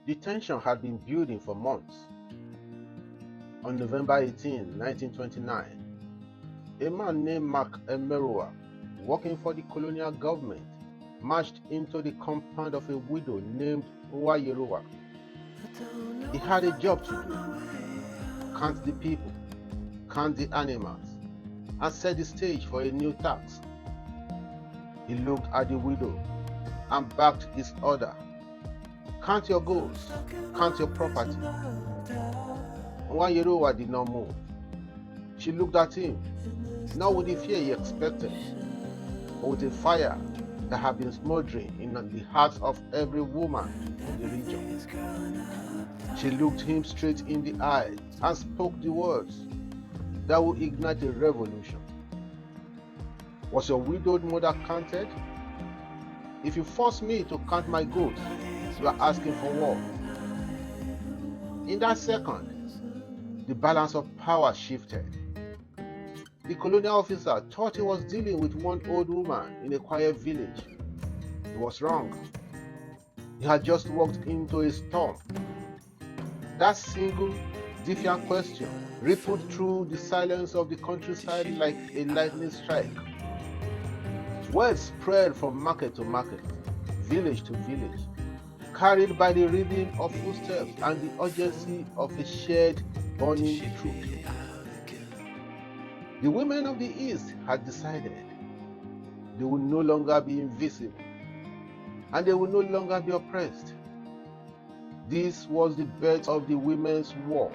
The tension had been building for months. On November 18, 1929, a man named Mark Emeroa, working for the colonial government, marched into the compound of a widow named Nwayerowa. He had a job to do: count the people, count the animals, and set the stage for a new task. He looked at the widow and backed his order. Count your goats, count your property. Nwayerowa did not move. She looked at him, not with the fear he expected, but with a fire that had been smoldering in the hearts of every woman in the region. She looked him straight in the eye and spoke the words that would ignite a revolution. Was your widowed mother counted? If you force me to count my goats, you are asking for war. In that second, the balance of power shifted. The colonial officer thought he was dealing with one old woman in a quiet village. He was wrong. He had just walked into a storm. That single, defiant question rippled through the silence of the countryside like a lightning strike. Words spread from market to market, village to village, carried by the rhythm of footsteps and the urgency of a shared burning truth. The women of the East had decided they would no longer be invisible, and they would no longer be oppressed. This was the birth of the Women's War.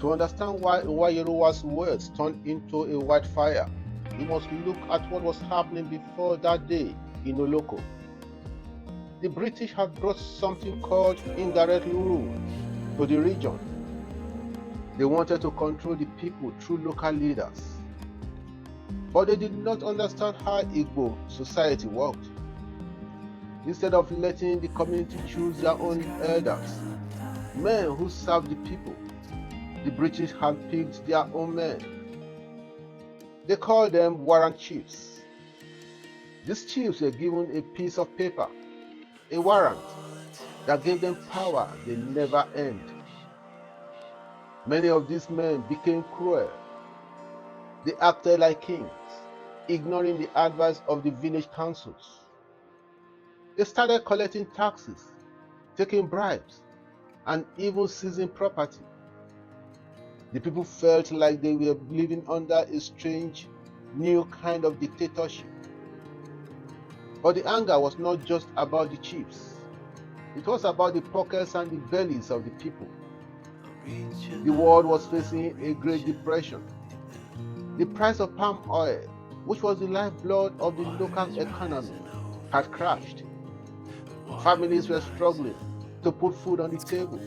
To understand why Nwayerowa's words turned into a wildfire, we must look at what was happening before that day in Oloko. The British had brought something called indirect rule to the region. They wanted to control the people through local leaders, but they did not understand how Igbo society worked. Instead of letting the community choose their own elders, men who served the people, the British had picked their own men. They called them warrant chiefs. These chiefs were given a piece of paper, a warrant, that gave them power they never earned. Many of these men became cruel. They acted like kings, ignoring the advice of the village councils. They started collecting taxes, taking bribes, and even seizing property. The people felt like they were living under a strange, new kind of dictatorship. But the anger was not just about the chiefs. It was about the pockets and the bellies of the people. The world was facing a Great Depression. The price of palm oil, which was the lifeblood of the local economy, had crashed. Families were struggling to put food on the table.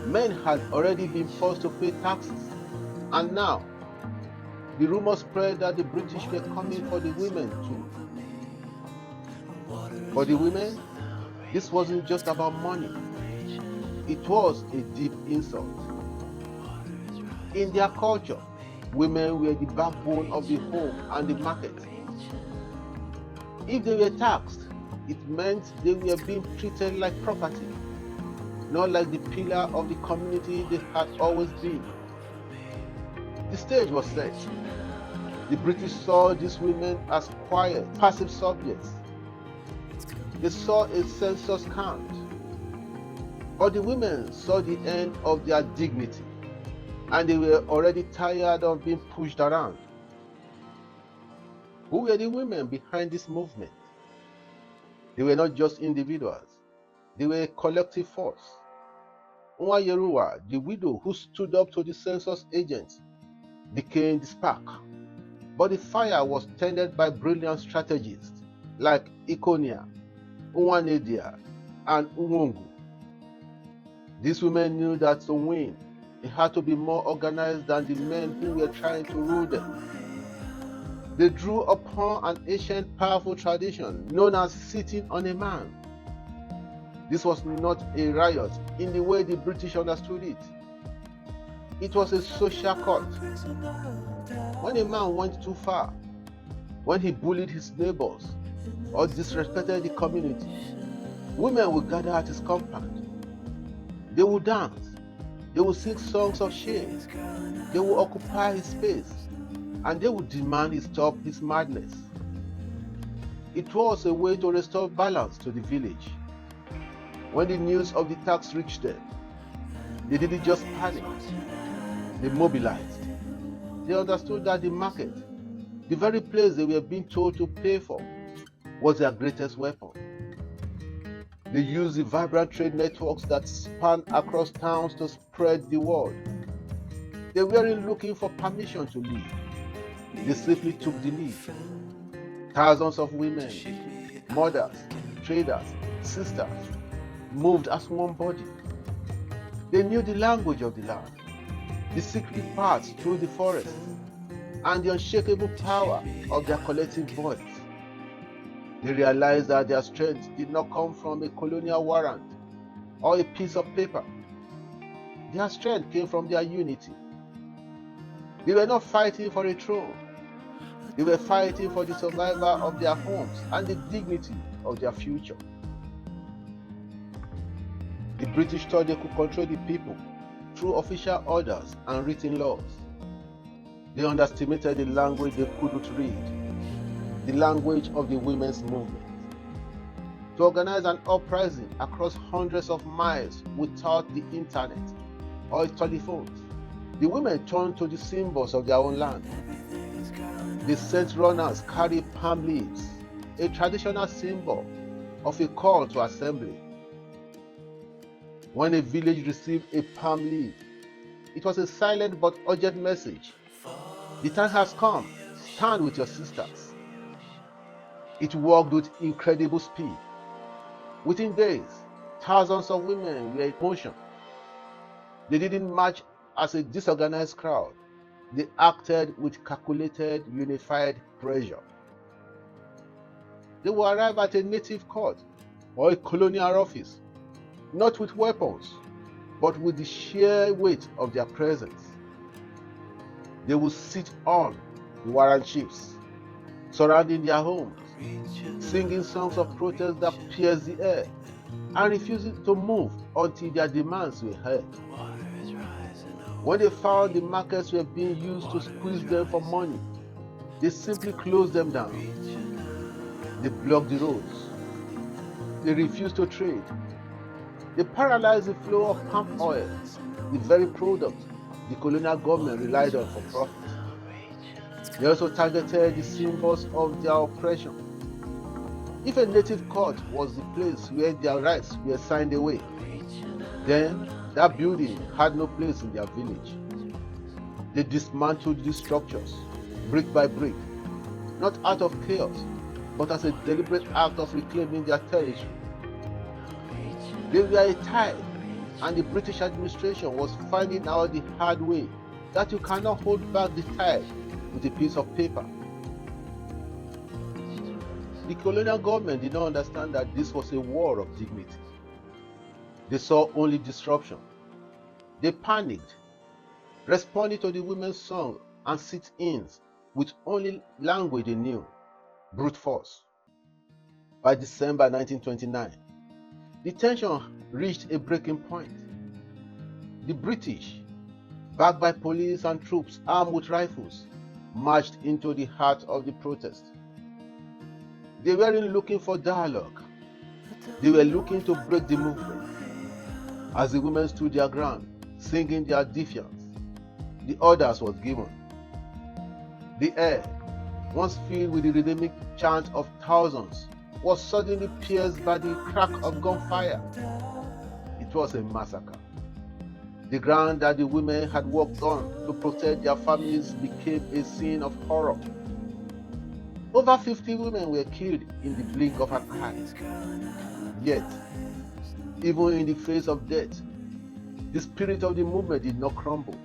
Men had already been forced to pay taxes, and now the rumor spread that the British were coming for the women too. For the women, this wasn't just about money. It was a deep insult. In their culture, women were the backbone of the home and the market. If they were taxed, it meant they were being treated like property, not like the pillar of the community they had always been. The stage was set. The British saw these women as quiet, passive subjects. They saw a census count. But the women saw the end of their dignity, and they were already tired of being pushed around. Who were the women behind this movement? They were not just individuals. They were a collective force. Nwayerowa, the widow who stood up to the census agents, became the spark. But the fire was tended by brilliant strategists like Ikonia, Nwanedia, and Nwongu. These women knew that to win, they had to be more organized than the men who were trying to rule them. They drew upon an ancient powerful tradition known as sitting on a man. This was not a riot in the way the British understood it. It was a social cut. When a man went too far, when he bullied his neighbors, or disrespected the community, women would gather at his compound. They would dance, they would sing songs of shame, they would occupy his space, and they would demand he stop his madness. It was a way to restore balance to the village. When the news of the attacks reached them, they didn't just panic, they mobilized. They understood that the market, the very place they were being told to pay for, was their greatest weapon. They used the vibrant trade networks that span across towns to spread the word. They weren't looking for permission to leave. They simply took the lead. Thousands of women, mothers, traders, sisters moved as one body. They knew the language of the land, the secret paths through the forest, and the unshakable power of their collective voice. They realized that their strength did not come from a colonial warrant or a piece of paper. Their strength came from their unity. They were not fighting for a throne. They were fighting for the survival of their homes and the dignity of their future. The British thought they could control the people through official orders and written laws. They underestimated the language they couldn't read, the language of the women's movement. To organize an uprising across hundreds of miles without the internet or telephones, the women turned to the symbols of their own land. They sent runners carry palm leaves, a traditional symbol of a call to assembly. When a village received a palm leaf, it was a silent but urgent message. The time has come. Stand with your sisters. It worked with incredible speed. Within days, thousands of women were in motion. They didn't march as a disorganized crowd. They acted with calculated, unified pressure. They would arrive at a native court or a colonial office, not with weapons, but with the sheer weight of their presence. They would sit on the warrant ships, surrounding their homes, singing songs of protest that pierced the air, and refusing to move until their demands were heard. When they found the markets were being used to squeeze them for money, they simply closed them down. They blocked the roads. They refused to trade. They paralyzed the flow of palm oil, the very product the colonial government relied on for profit. They also targeted the symbols of their oppression. If a native court was the place where their rights were signed away, then that building had no place in their village. They dismantled these structures, brick by brick, not out of chaos, but as a deliberate act of reclaiming their territory. They were a tide, and the British administration was finding out the hard way that you cannot hold back the tide with a piece of paper. The colonial government did not understand that this was a war of dignity. They saw only disruption. They panicked, responding to the women's song and sit-ins with only language they knew, brute force. By December 1929, the tension reached a breaking point. The British, backed by police and troops armed with rifles, marched into the heart of the protest. They weren't looking for dialogue. They were looking to break the movement. As the women stood their ground, singing their defiance, the orders was given. The air, once filled with the rhythmic chant of thousands, was suddenly pierced by the crack of gunfire. It was a massacre. The ground that the women had worked on to protect their families became a scene of horror. Over 50 women were killed in the blink of an eye. Yet, even in the face of death, the spirit of the movement did not crumble.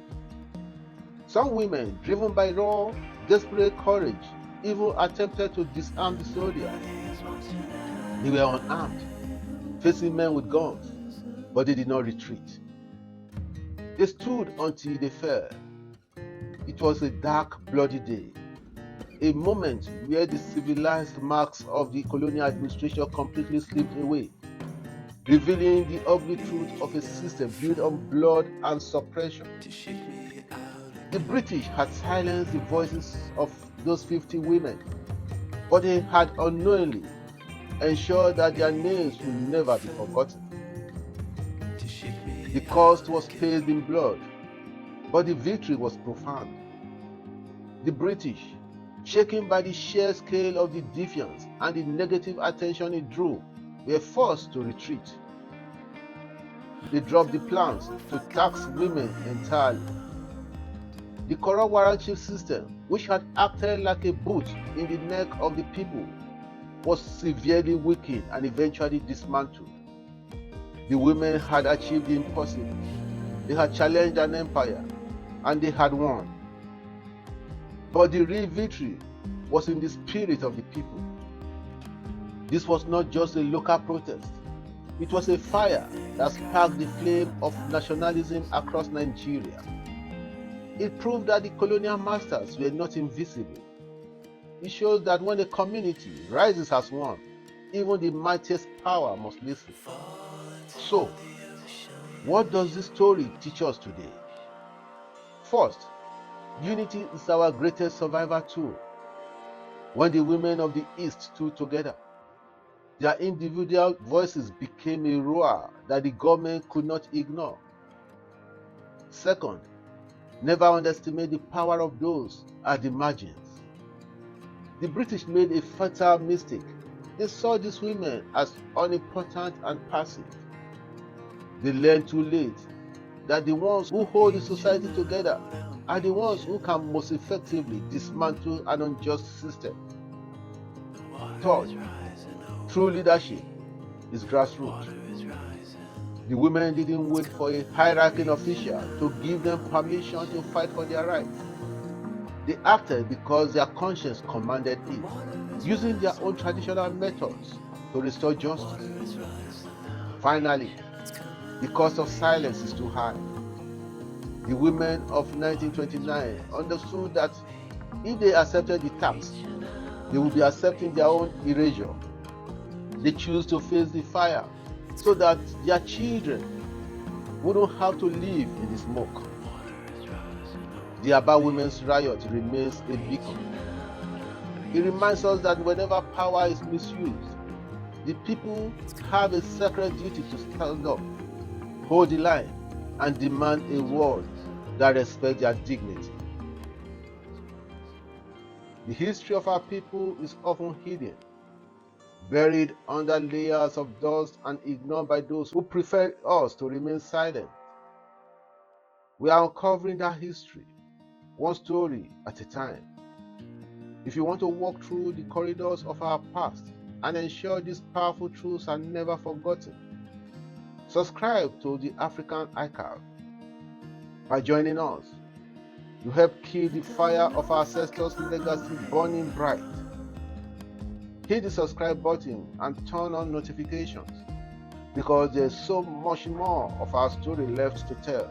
Some women, driven by raw, desperate courage, even attempted to disarm the soldiers. They were unarmed, facing men with guns, but they did not retreat. They stood until they fell. It was a dark, bloody day. a moment where the civilized marks of the colonial administration completely slipped away, revealing the ugly truth of a system built on blood and suppression. The British had silenced the voices of those 50 women, but they had unknowingly ensured that their names will never be forgotten. The cost was paid in blood, but the victory was profound. The British, shaken by the sheer scale of the defiance and the negative attention it drew, were forced to retreat. They dropped the plans to tax women entirely. The corrupt warranty system, which had acted like a boot in the neck of the people, was severely weakened and eventually dismantled. The women had achieved the impossible. They had challenged an empire, and they had won. But the real victory was in the spirit of the people. This was not just a local protest. It was a fire that sparked the flame of nationalism across Nigeria. It proved that the colonial masters were not invisible. It shows that when a community rises as one, even the mightiest power must listen. So, what does this story teach us today? First, unity is our greatest survival tool. When the women of the East stood together, their individual voices became a roar that the government could not ignore. Second, never underestimate the power of those at the margins. The British made a fatal mistake. They saw these women as unimportant and passive. They learned too late that the ones who hold the society together are the ones who can most effectively dismantle an unjust system. Third, true leadership is grassroots. The women didn't wait for a high-ranking official to give them permission to fight for their rights. They acted because their conscience commanded it, using their own traditional methods to restore justice. Finally, the cost of silence is too high. The women of 1929 understood that if they accepted the tax, they would be accepting their own erasure. They choose to face the fire so that their children wouldn't have to live in the smoke. The Aba Women's Riot remains a beacon. It reminds us that whenever power is misused, the people have a sacred duty to stand up, hold the line, and demand a world that respects their dignity. The history of our people is often hidden, buried under layers of dust and ignored by those who prefer us to remain silent. We are uncovering that history, one story at a time. If you want to walk through the corridors of our past and ensure these powerful truths are never forgotten, subscribe to the African Archive. By joining us, you help keep the fire of our ancestors' legacy burning bright. Hit the subscribe button and turn on notifications, because there's so much more of our story left to tell.